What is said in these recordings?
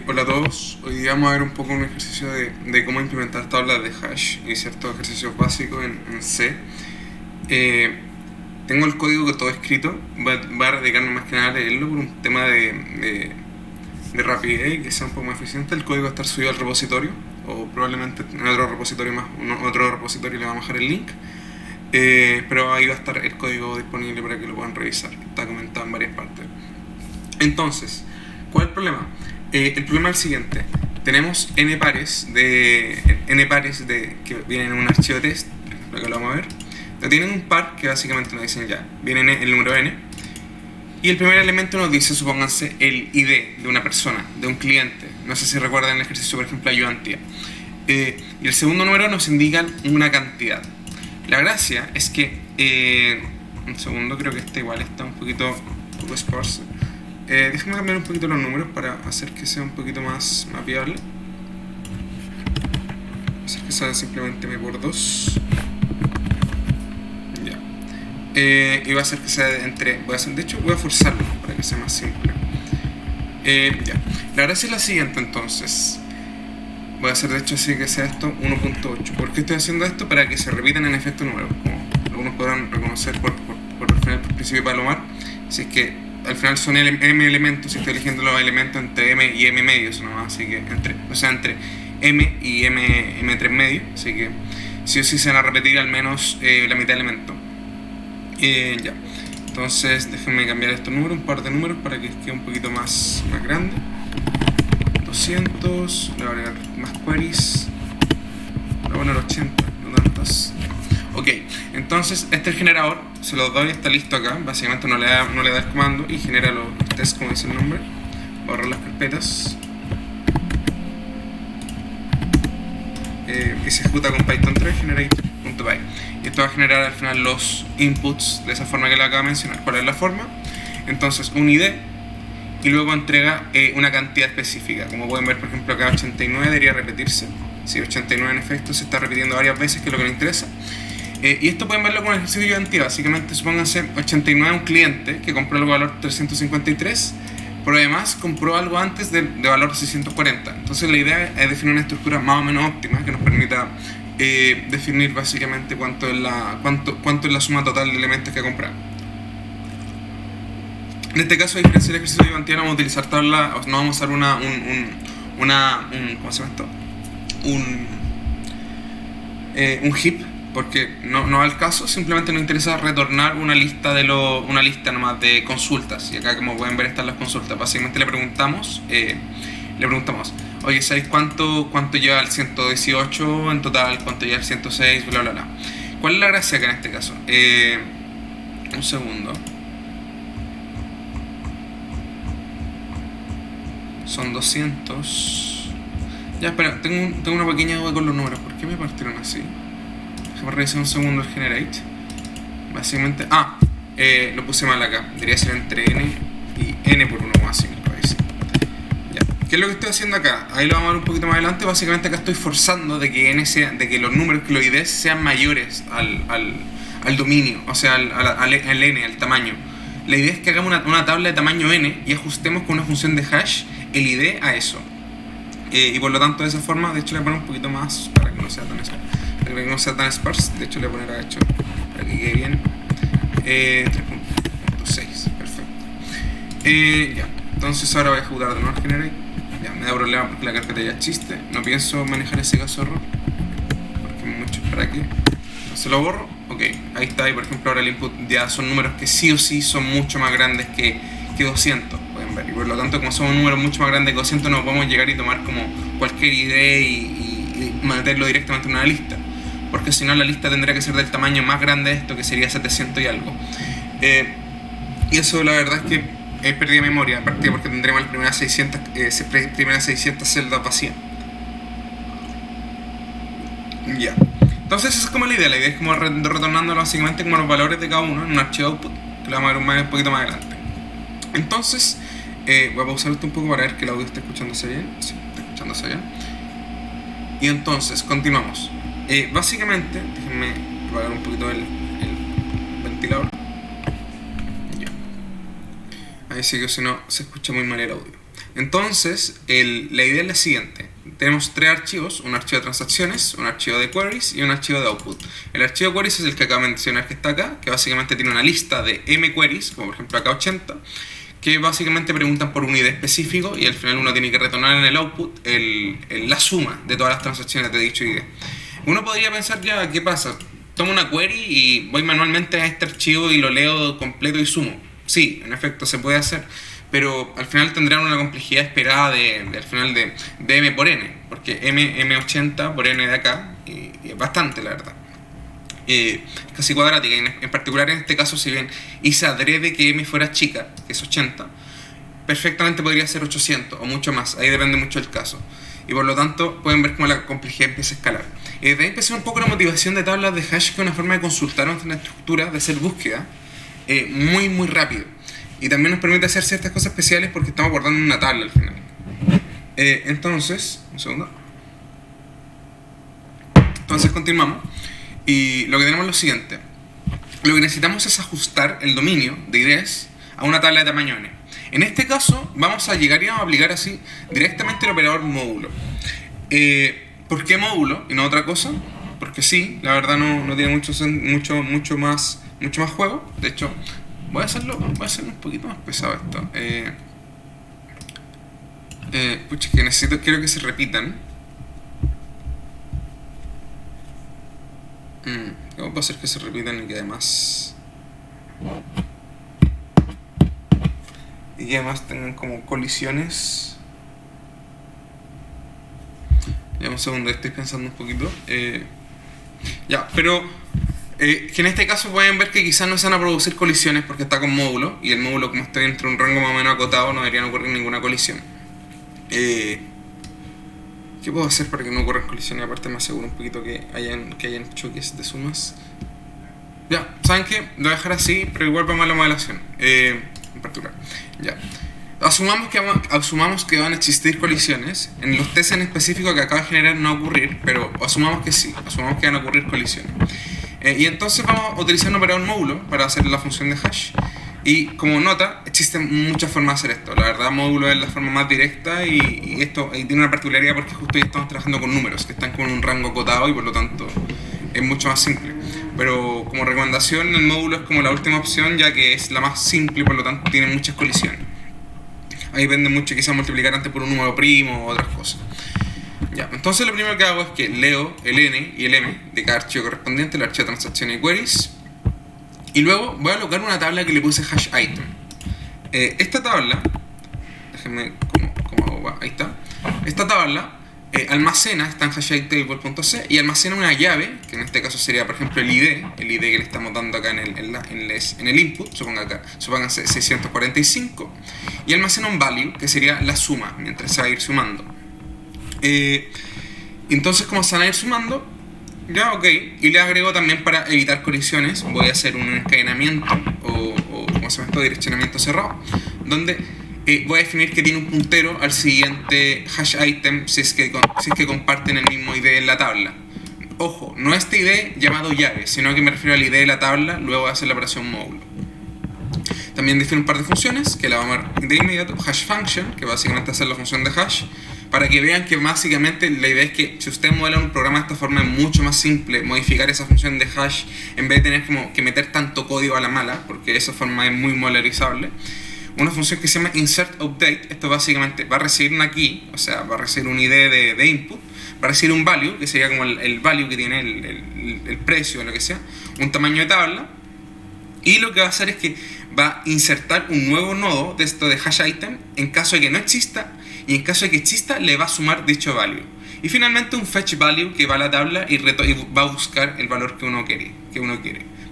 Hola a todos, hoy día vamos a ver un poco un ejercicio de cómo implementar tablas de hash y ciertos ejercicios básicos en C. Eh, Tengo el código todo escrito, voy a dedicarme más que nada a leerlo por un tema de rapidez y que sea un poco más eficiente. El código va a estar subido al repositorio o probablemente en otro repositorio más, otro repositorio le vamos a dejar el link. Pero ahí va a estar el código disponible para que lo puedan revisar, está comentado en varias partes. Entonces, ¿cuál es el problema? El problema es el siguiente: tenemos n pares que vienen en un archivo test, por ejemplo acá lo vamos a ver. Tienen un par que básicamente nos dicen ya, viene el número n, y el primer elemento nos dice, supónganse, el ID de una persona, de un cliente. No sé si recuerdan el ejercicio, por ejemplo, ayudantía. Y el segundo número nos indica una cantidad. La gracia es que, un segundo, creo que este igual está un poco sparse. Déjame cambiar un poquito los números para hacer que sea un poquito más mapeable. Hacer que sea simplemente m por 2. Ya. Y va a hacer que sea entre. De hecho, voy a forzarlo para que sea más simple. Ya. La gracia es la siguiente, entonces. Voy a hacer de hecho así que sea esto 1.8. ¿Por qué estoy haciendo esto? Para que se repitan en efecto números, como algunos podrán reconocer por el principio de Palomar. Si es que al final son m elementos, si estoy eligiendo los elementos entre m y m medios nomás, así que entre m y m3 medio, así que sí o sí se van a repetir al menos la mitad de elementos. Ya. Entonces déjenme cambiar estos números, un par de números para que quede un poquito más grande. 200, le voy a agregar más queries, le voy a poner 80, no tantas. Ok, entonces este es el generador, se lo doy, está listo acá, básicamente no le da el comando y genera los tests como dice el nombre. Borro las carpetas y se ejecuta con Python 3 generate.py, y esto va a generar al final los inputs de esa forma que le acabo de mencionar. ¿Cuál es la forma? Entonces un ID y luego entrega una cantidad específica. Como pueden ver, por ejemplo, acá 89 debería repetirse. Si 89 en efecto se está repitiendo varias veces, que es lo que nos interesa. Y esto pueden verlo con el ejercicio de ayudantía. Básicamente, supónganse 89 un cliente que compró algo de valor 353, pero además compró algo antes de valor 640. Entonces la idea es definir una estructura más o menos óptima que nos permita definir básicamente cuánto es la suma total de elementos que ha comprado. En este caso, a diferencia del ejercicio de ayudantía, no vamos a utilizar tabla, no vamos a usar ¿cómo se llama esto? Un heap, porque no va al caso. Simplemente nos interesa retornar una lista nomás de consultas, y acá, como pueden ver, están las consultas. Básicamente le preguntamos, oye, ¿sabéis cuánto lleva el 118 en total? ¿Cuánto lleva el 106? Bla, bla, bla. ¿Cuál es la gracia acá en este caso? Un segundo. Son 200. Ya, espera, tengo una pequeña duda con los números. ¿Por qué me partieron así? Déjame revisar un segundo el generate. Básicamente, lo puse mal acá. Debería ser entre n y n por 1 más, así me parece. Ya. ¿Qué es lo que estoy haciendo acá? Ahí lo vamos a ver un poquito más adelante. Básicamente acá estoy forzando de que los números, que los IDs sean mayores al dominio, o sea, al n, al tamaño. La idea es que hagamos una tabla de tamaño n y ajustemos con una función de hash el ID a eso. Y por lo tanto, de esa forma, de hecho le voy a poner un poquito más para que no sea tan sparse. De hecho le voy a poner para que quede bien. 3.6, perfecto. Ya, entonces ahora voy a ejecutar de nuevo generate. Ya, me da problema porque la carpeta ya existe. No pienso manejar ese caso error porque hay mucho para qué. Entonces lo borro. Ok, ahí está. Y por ejemplo ahora el input ya son números que sí o sí son mucho más grandes que 200, pueden ver. Y por lo tanto, como son números mucho más grandes que 200, no podemos llegar y tomar como cualquier ID y meterlo directamente en una lista, porque si no la lista tendría que ser del tamaño más grande de esto, que sería 700 y algo. Y eso la verdad es que es pérdida de memoria, porque tendremos las primeras 600 celdas vacías. Ya. Entonces esa es como la idea es como retornando básicamente como los valores de cada uno en un archivo output, que lo vamos a ver un poquito más adelante. Entonces, voy a pausar esto un poco para ver que el audio está escuchándose bien. Sí, está escuchándose bien. Y entonces, continuamos. Básicamente, déjenme apagar un poquito el ventilador. Ya. Ahí sí que si no se escucha muy mal el audio. Entonces, la idea es la siguiente. Tenemos tres archivos, un archivo de transacciones, un archivo de queries y un archivo de output. El archivo de queries es el que acabo de mencionar que está acá, que básicamente tiene una lista de m queries, como por ejemplo acá 80, que básicamente preguntan por un ID específico y al final uno tiene que retornar en el output la suma de todas las transacciones de dicho ID. Uno podría pensar, ya, ¿qué pasa? Tomo una query y voy manualmente a este archivo y lo leo completo y sumo. Sí, en efecto se puede hacer, pero al final tendrán una complejidad esperada al final de m por n, porque m80 por n de acá, y es bastante, la verdad. Casi cuadrática, y en particular en este caso, si bien hice adrede que m fuera chica, que es 80, perfectamente podría ser 800 o mucho más, ahí depende mucho del caso. Y por lo tanto pueden ver cómo la complejidad empieza a escalar. Y desde ahí empezó un poco la motivación de tablas de hash, que es una forma de consultar una estructura, de hacer búsqueda muy muy rápido. Y también nos permite hacer ciertas cosas especiales porque estamos guardando una tabla al final. Entonces, un segundo. Entonces continuamos. Y lo que tenemos es lo siguiente. Lo que necesitamos es ajustar el dominio de IDs a una tabla de tamaño n. En este caso vamos a llegar y vamos a aplicar así directamente el operador módulo. ¿Por qué módulo y no otra cosa? Porque sí, la verdad no tiene mucho más juego. De hecho, voy a hacerlo un poquito más pesado esto. Pucha, que quiero que se repitan. ¿Cómo puedo hacer que se repitan y que además tengan como colisiones? Ya, un segundo, estoy pensando un poquito. Ya, pero que en este caso pueden ver que quizás no se van a producir colisiones porque está con módulo, y el módulo, como está dentro de un rango más o menos acotado, no deberían ocurrir ninguna colisión. ¿Qué puedo hacer para que no ocurran colisiones? Aparte me aseguro un poquito que hayan choques de sumas. Ya, ¿saben qué? Lo voy a dejar así, pero igual vamos a la modelación en particular. Ya. Asumamos que van a existir colisiones. En los tests en específico que acaba de generar no va a ocurrir, pero asumamos que sí, asumamos que van a ocurrir colisiones. Y entonces vamos a utilizar un operador módulo para hacer la función de hash. Y como nota, existen muchas formas de hacer esto. La verdad, módulo es la forma más directa y esto tiene una particularidad porque justo ya estamos trabajando con números que están con un rango acotado y por lo tanto es mucho más simple. Pero como recomendación, el módulo es como la última opción, ya que es la más simple y por lo tanto tiene muchas colisiones. Ahí depende mucho, quizás multiplicar antes por un número primo o otras cosas. Ya, entonces lo primero que hago es que leo el n y el m de cada archivo correspondiente, el archivo de transacciones y queries. Y luego voy a alocar una tabla que le puse hash item. Esta tabla, déjenme cómo hago, ahí está. Esta tabla almacena, está en hashtable.c, y almacena una llave, que en este caso sería por ejemplo el ID que le estamos dando acá en el input, supónganse 645, y almacena un value, que sería la suma, mientras se va a ir sumando. Entonces, como se van a ir sumando, ya, ok, y le agrego también, para evitar colisiones, voy a hacer un encadenamiento o ¿cómo se llama esto? Direccionamiento cerrado, donde voy a definir que tiene un puntero al siguiente hash item si es que comparten el mismo ID en la tabla. Ojo, no este ID llamado llave, sino que me refiero al ID de la tabla, luego voy a hacer la operación módulo. También defino un par de funciones que la vamos a ver de inmediato. Hash function, que básicamente hace la función de hash, para que vean que básicamente la idea es que si ustedes modelan un programa de esta forma es mucho más simple modificar esa función de hash en vez de tener como que meter tanto código a la mala, porque esa forma es muy modelarizable. Una función que se llama insert update, esto básicamente va a recibir una key, o sea, va a recibir un ID de input, va a recibir un value, que sería como el value que tiene el precio o lo que sea, un tamaño de tabla, y lo que va a hacer es que va a insertar un nuevo nodo de esto de hash item en caso de que no exista, y en caso de que exista le va a sumar dicho value. Y finalmente un fetch value que va a la tabla y va a buscar el valor que uno quiere.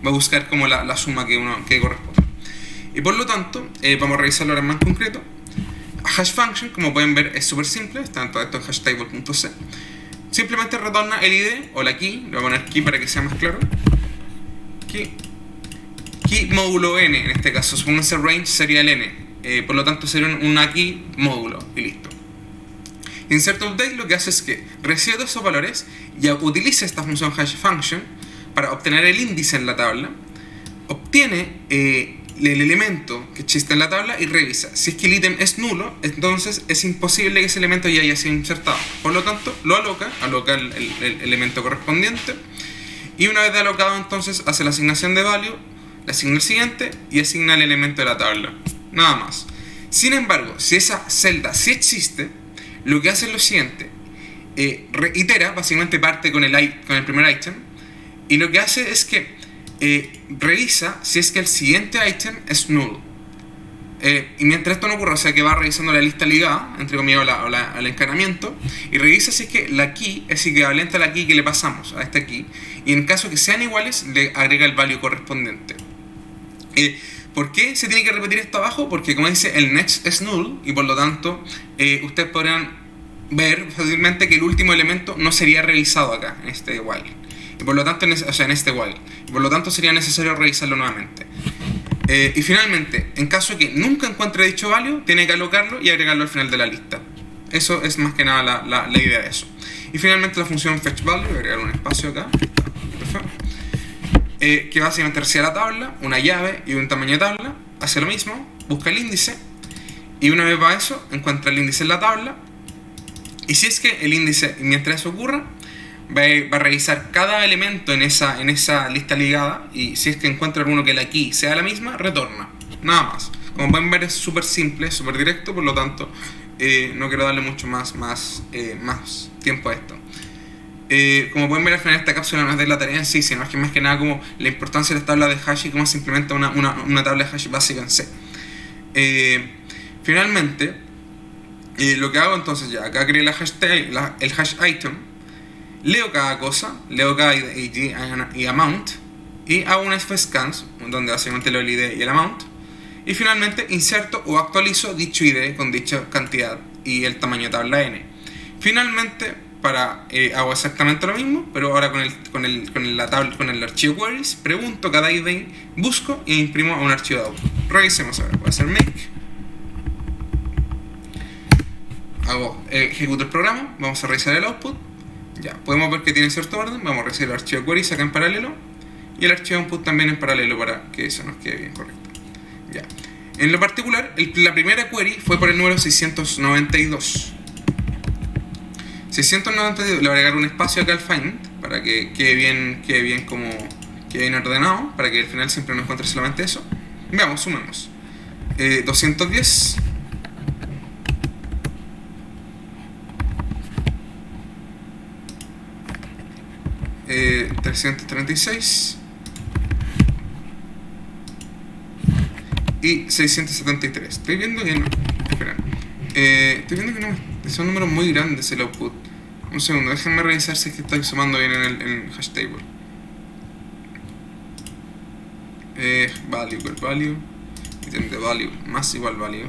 Va a buscar como la suma que corresponde. Y por lo tanto, vamos a revisarlo ahora en más concreto. Hash function, como pueden ver, es súper simple. Está en todo esto en hashtable.c. Simplemente retorna el ID o la key. Le voy a poner key para que sea más claro. Key módulo n, en este caso. Supónganse range sería el n. Por lo tanto sería una key módulo y listo. Insert update lo que hace es que recibe todos esos valores y utiliza esta función hash function para obtener el índice en la tabla. Obtiene el elemento que existe en la tabla y revisa. Si es que el ítem es nulo, entonces es imposible que ese elemento ya haya sido insertado. Por lo tanto, lo aloca el elemento correspondiente, y una vez alocado, entonces hace la asignación de value, le asigna el siguiente y asigna el elemento de la tabla. Nada más. Sin embargo, si esa celda sí existe, lo que hace es lo siguiente. Itera, básicamente parte con el primer item, y lo que hace es que revisa si es que el siguiente item es null. Y mientras esto no ocurre, o sea que va revisando la lista ligada, entre comillas, al encadenamiento, y revisa si es que la key es equivalente a la key que le pasamos a esta key, y en caso que sean iguales, le agrega el value correspondiente. ¿Por qué se tiene que repetir esto abajo? Porque, como dice, el next es null, y por lo tanto ustedes podrán ver fácilmente que el último elemento no sería revisado acá, en este while, y por lo tanto, en este while, y por lo tanto sería necesario revisarlo nuevamente. Y finalmente, en caso de que nunca encuentre dicho value, tiene que alocarlo y agregarlo al final de la lista. Eso es más que nada la idea de eso. Y finalmente la función fetchValue, voy a agregar un espacio acá, que básicamente recibe la tabla, una llave y un tamaño de tabla, hace lo mismo, busca el índice, y una vez va a eso, encuentra el índice en la tabla, y si es que el índice, mientras eso ocurra, va a revisar cada elemento en esa lista ligada, y si es que encuentra alguno que la key sea la misma, retorna. Nada más. Como pueden ver, es súper simple, súper directo, por lo tanto no quiero darle mucho más tiempo a esto. Como pueden ver, al final esta cápsula no es de la tarea en sí, sino es que más que nada como la importancia de las tablas de hash y cómo se implementa una tabla de hash básica en C. Finalmente, lo que hago entonces ya, acá creé el hash item, leo cada cosa, leo cada ID y amount, y hago una fscans donde básicamente leo el ID y el amount, y finalmente inserto o actualizo dicho ID con dicha cantidad y el tamaño de tabla n. Finalmente hago exactamente lo mismo, pero ahora con el archivo queries, pregunto cada ID, busco e imprimo a un archivo de output. Revisemos ahora. Voy a hacer make, ejecuto el programa, vamos a revisar el output. Ya, podemos ver que tiene cierto orden. Vamos a recibir el archivo queries acá en paralelo y el archivo input también en paralelo para que eso nos quede bien correcto. Ya. En lo particular, la primera query fue por el número 692. 692, le voy a agregar un espacio acá al find para que quede bien ordenado, para que al final siempre nos encuentre solamente eso. Veamos, sumemos. 210. 336 y 673. Estoy viendo que no. Espera. Estoy viendo que no. Son números muy grandes el output. Un segundo, déjenme revisar si es que estoy sumando bien en el hash table. Value igual value. Item de value más igual value.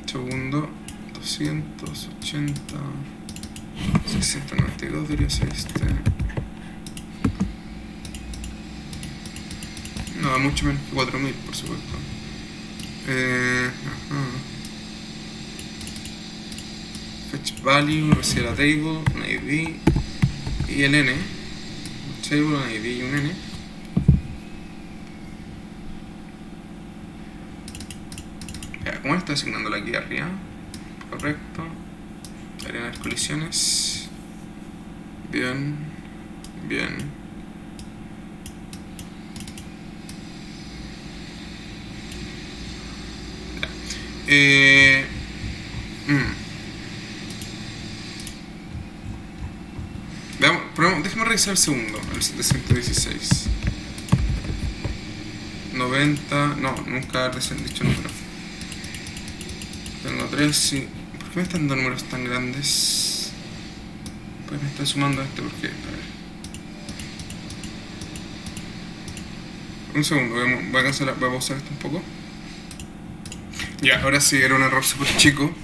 Segundo, 280, 692 debería ser este. No, mucho menos que 4000, por supuesto. Fetch value, recibe la table, un ID y el n. Table, un ID y un n. ¿Cómo está asignándola aquí arriba? Correcto. Deberían haber colisiones. Bien. Bien. Veamos, déjame revisar el segundo, el 716. 90. No, nunca haber dicho número. Tengo 3, sí. ¿Por qué me están dando números tan grandes? Pues me está sumando este porque... A ver. Un segundo, voy a cancelar, voy a pausar esto un poco. Ya, ahora sí, era un error súper chico.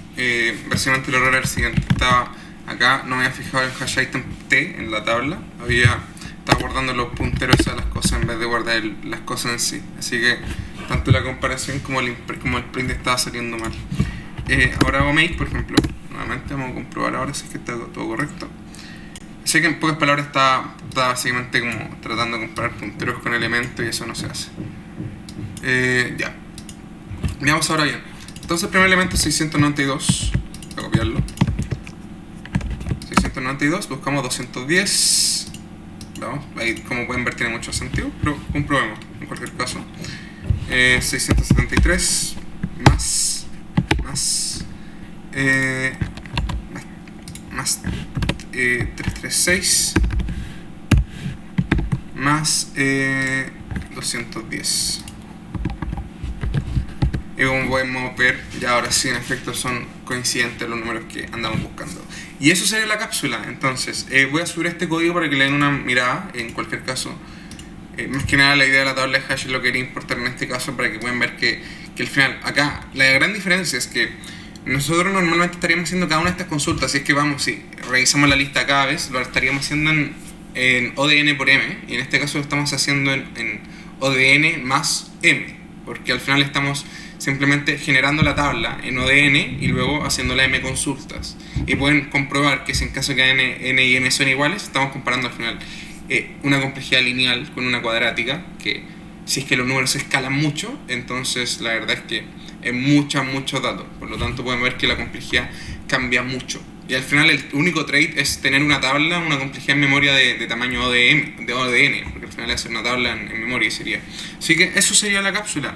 Básicamente el error era el siguiente. Estaba acá, no me había fijado en hash item T en la tabla. Estaba está guardando los punteros a las cosas en vez de guardar las cosas en sí. Así que tanto la comparación como el print estaba saliendo mal. Ahora hago make, por ejemplo. Nuevamente vamos a comprobar ahora si es que está todo correcto. Sé que en pocas palabras está básicamente como tratando de comparar punteros con elementos y eso no se hace. Ya. Veamos ahora bien. Entonces el primer elemento es 692. Voy a copiarlo. 692, buscamos 210. Vamos, ahí como pueden ver tiene mucho sentido, pero comprobemos en cualquier caso. 673 más 336 más 210. Y como podemos ver, ya ahora sí en efecto son coincidentes los números que andamos buscando. Y eso sería la cápsula. Entonces, voy a subir este código para que le den una mirada. En cualquier caso, más que nada la idea de la tabla de hash es lo que quería importar en este caso, para que puedan ver que al final, acá, la gran diferencia es que nosotros normalmente estaríamos haciendo cada una de estas consultas. Si es que vamos, si revisamos la lista cada vez, lo estaríamos haciendo en ODN por M. Y en este caso lo estamos haciendo en ODN más M. Porque al final estamos simplemente generando la tabla en ODN y luego haciendo la M consultas. Y pueden comprobar que si en caso que N y M son iguales, estamos comparando al final una complejidad lineal con una cuadrática, que si es que los números se escalan mucho, entonces la verdad es que es muchos datos. Por lo tanto pueden ver que la complejidad cambia mucho. Y al final el único trade es tener una tabla, una complejidad en memoria de tamaño ODN, porque al final es hacer una tabla en memoria sería. Así que eso sería la cápsula.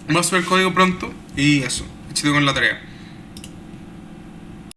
Vamos a ver el código pronto y eso, échate con la tarea.